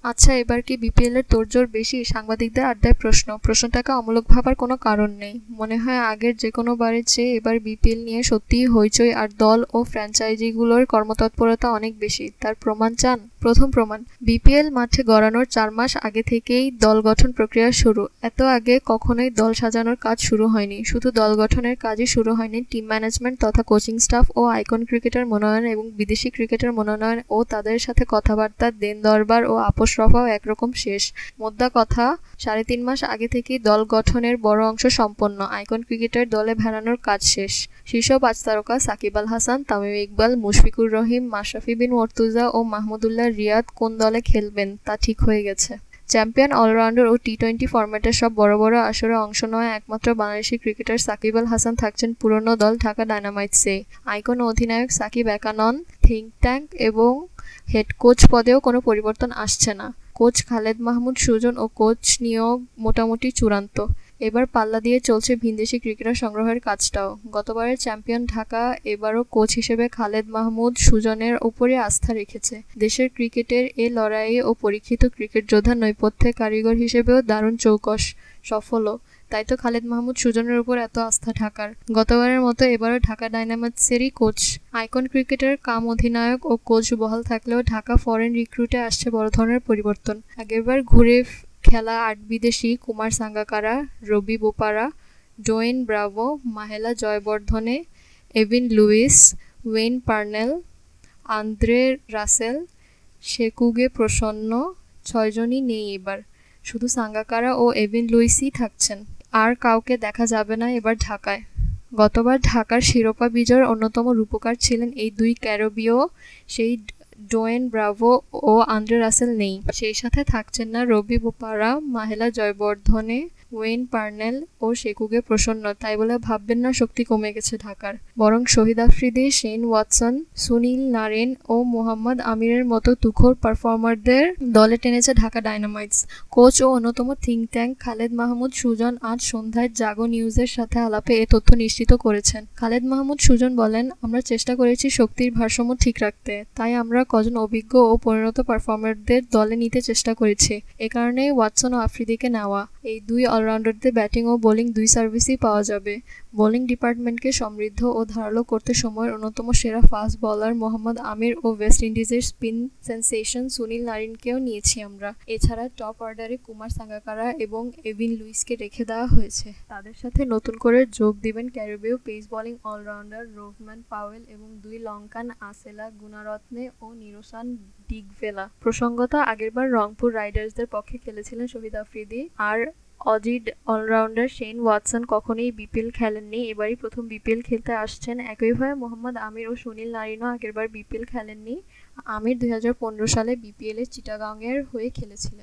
আচ্ছা, এবার কি বিপিএল এর তোড়জোড় বেশি? সাংবাদিকদের আড্ডায় প্রশ্নটাকে অমূলক ভাবার কোনো কারণ নেই। মনে হয় আগের যেকোনো বারের চেয়ে এবার বিপিএল নিয়ে সত্যিই হইচই, আর দল ও ফ্র্যাঞ্চাইজিগুলোর কর্মতৎপরতা অনেক বেশি। তার প্রমাণ চান? প্রথম প্রমাণ, বিপিএল মাঠে গড়ানোর 4 মাস আগে থেকেই দল গঠন প্রক্রিয়া শুরু। এত আগে কখনোই দল সাজানোর কাজ শুরু হয়নি। শুধু দল গঠনের কাজই শুরু হয়নি, টিম ম্যানেজমেন্ট তথা কোচিং স্টাফ ও আইকন ক্রিকেটার মনোনয়ন এবং বিদেশি ক্রিকেটার মনোনয়ন ও তাদের সাথে কথাবার্তা, দেন দরবার ও আপোষ রফাও একরকম শেষ। মোদ্দা কথা, 3.5 মাস আগে থেকেই দল গঠনের বড় অংশ সম্পন্ন। আইকন ক্রিকেটার দলে ভেড়ানোর কাজ শেষ। শীর্ষ 5 তারকা সাকিব আল হাসান, তামিম ইকবাল, মুশফিকুর রহিম, মাশরাফি বিন মর্তুজা ও মাহমুদুল্লাহ রিয়াদ কোন দলে খেলবেন তা ঠিক হয়ে গেছে। চ্যাম্পিয়ন, অলরাউন্ডার ও টি-20 ফরম্যাটের সব বড় বড় আসরে অংশ নেওয়া একমাত্র বাংলাদেশি ক্রিকেটার সাকিব আল হাসান থাকছেন পুরনো দল ঢাকা ডায়নামাইটসে। আইকন অধিনায়ক সাকিব একা নন, থিঙ্ক ট্যাঙ্ক এবং হেড কোচ পদেও কোনো পরিবর্তন আসছে না। কোচ খালেদ মাহমুদ সুজন ও কোচ নিয়োগ মোটামুটি চূড়ান্ত। এবার পাল্লা দিয়ে চলছে ভিনদেশি ক্রিকেটার সংগ্রহের কাজটাও। গতবারের চ্যাম্পিয়ন ঢাকা এবারও কোচ হিসেবে খালেদ মাহমুদ সুজনের উপরই আস্থা রেখেছে। দেশের ক্রিকেটের এ লড়াইয়ে ও পরীক্ষিত ক্রিকেট যোদ্ধা নৈপথ্যে কারিগর হিসেবেও দারুণ চৌকস, সফলও। তাই তো খালেদ মাহমুদ সুজনের উপর এত আস্থা ঢাকার। গতবারের মতো এবারও ঢাকা ডায়নামাইটসেরই কোচ। আইকন ক্রিকেটার কাম অধিনায়ক ও কোচ বহাল থাকলেও ঢাকা ফরেন রিক্রুটে আসছে বড় ধরনের পরিবর্তন। আগেরবার ঘুরে খেলা 8 বিদেশি Kumar Sangakkara, Ravi Bopara, Dwayne Bravo, Mahela Jayawardene, Evin Lewis, Wayne Parnell, Andre Russell, Seekkuge Prasanna, 6 জনই নেই এবার। শুধু সাঙ্গাকারা ও এভিন লুইসই থাকছেন। আর কাউকে দেখা যাবে না এবার ঢাকায়। গতবার ঢাকার শিরোপা বিজয়ের অন্যতম রূপকার ছিলেন এই দুই ক্যারিবীয়। সেই ডোয়েন ব্রাভো ও আন্দ্রে রাসেল নেই। সেই সাথে থাকছেন না রবি বোপারা, মাহেলা জয়বর্ধনে, ওয়েন পার্নেল ও শেকুগে প্রসন্ন। তাই বলে ভাববেন না শক্তি কমে গেছে ঢাকার। বরং শহীদ আফ্রিদি, শেন ওয়াটসন, সুনীল নারেন ও মোহাম্মদ আমিরের মতো তুখোড় পারফর্মারদের দলে টেনেছে ঢাকা ডায়নামাইটস। কোচ ও অন্যতম থিঙ্ক ট্যাঙ্ক খালেদ মাহমুদ সুজন আজ সন্ধ্যায় জাগো নিউজের সাথে আলাপে এ তথ্য নিশ্চিত করেছেন। খালেদ মাহমুদ সুজন বলেন, আমরা চেষ্টা করেছি শক্তির ভারসাম্য ঠিক রাখতে। তাই আমরা কজন অভিজ্ঞ ও পরিণত পারফর্মারদের দলে নিতে চেষ্টা করেছি। এ কারণেই ওয়াটসন ও আফ্রিদিকে নেওয়া। এই দুই অলরাউন্ডারদের ব্যাটিং ও বোলিং দুই সার্ভিসই পাওয়া যাবে। বোলিং ডিপার্টমেন্টকে সমৃদ্ধ ও ধারালো করতে সময়ের অন্যতম সেরা ফাস্ট বোলার মোহাম্মদ আমির ও ওয়েস্ট ইন্ডিজের স্পিন সেন্সেশন সুনীল নারিনকেও নিয়েছি আমরা। এছাড়া টপ অর্ডারে কুমার সাঙ্গাকারা এবং এভিন লুইসকে রেখে দেওয়া হয়েছে। তাদের সাথে নতুন করে যোগ দিবেন ক্যারিবীয় pace bowling allrounder Rovman Powell এবং 2 লঙ্কান আসেলা গুণারত্নে ও নিরোশান ডিগভেলা। প্রসঙ্গত, আগেরবার রংপুর রাইডার্সদের পক্ষে খেলেছিলেন শহীদ আফ্রিদি। আর অজি অলরাউন্ডার শেন ওয়াটসন কখনোই বিপিএল খেলেননি, এবারই প্রথম বিপিএল খেলতে আসছেন। একইভাবে মোহাম্মদ আমির ও সুনীল নারিনও আগেরবার বিপিএল খেলেননি। আমির 2015 সালে বিপিএলে চিটাগাংয়ের হয়ে খেলেছিলেন।